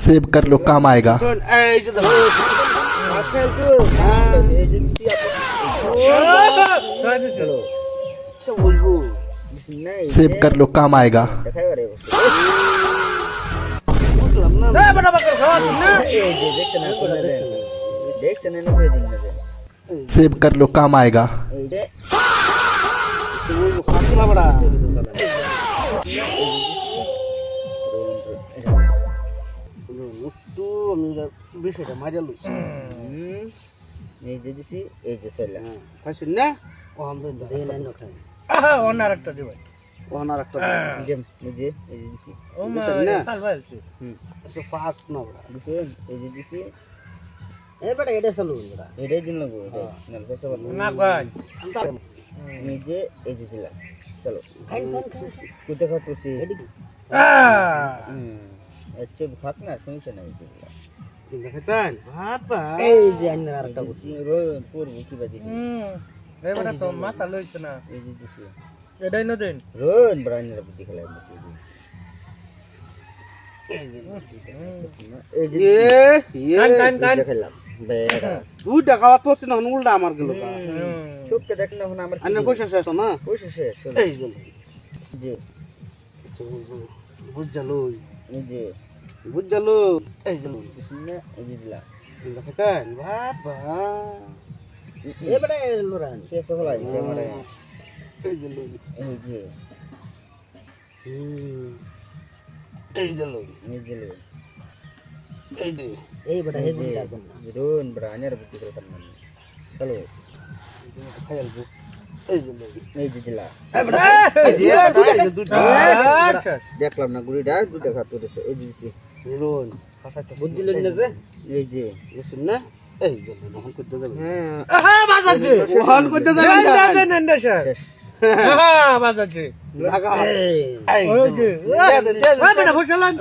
Save कर लो काम आएगा। এই যে দেখো চলো সব বলবো सेव कर लो काम आएगा। বুঝলাম না सेव कर लो काम आएगा। ফাঁসলা বড়া একটু আমি বিষয়টা মারিয়া লইছি এই যে দিছি এই যে চলে খাইছেন না ওখান থেকে দেই না খাই অনার একটা দিবেন ওখানে একটা এই যে এই যে দিছি ও মা সাল ভালছে একটু ফাঁক না বড়া দিছেন এই যে দিছি এই বেটা এটা চালু বড়া এটাই দিন লাগবো এটাই না পয়সা বল না গাই এই যে দিলাম চলো কুতে খা তুলছি আচ্ছা খাক না সমস্যা নাই চিন্তা খেতেন বাবা এই যে আইনার আরেকটা বুঝছি রোন পড়বো কি বাদি এবারে তো মাথা লইছে না এই যে দিছি এটাই না দেন রোন ব্রাইনের বুদ্ধি খেলা বুদ্ধি দিছি এই যে কান খেলাম বেড়া দুইটা খাওয়া পড়ছে না উল্টা আমার গেল চোখকে দেখ না আমার আন্না পয়সা শেষ না পয়সা শেষ এই গেল যে বুঝালো এই যে বুঝালো এই গেল না এই যে দিলাম চিন্তা খেতেন বাবা এবারে লোরান কেস হলা দিছে আমারে এই গেল এই যে এই গেল এই যে এই যে এই বড় হে যে রোন ব্রাইনের বুদ্ধি খেলা না চলো খাইল এই গেল এই যে দিলা এই যে দুইটা দেখলাম না গুড়িটা দুইটা খাত করেছে এই যে দিছি রোন বুদ্ধি লই না যে এই যে বুঝছেন না এই গেল ওখান করতে যাবেন হ্যাঁ বাজাচ্ছে ওখান করতে যাবেন দেন না স্যার হ্যাঁ বাজাচ্ছে লাগা ওই যে ওই বেটা ফসলান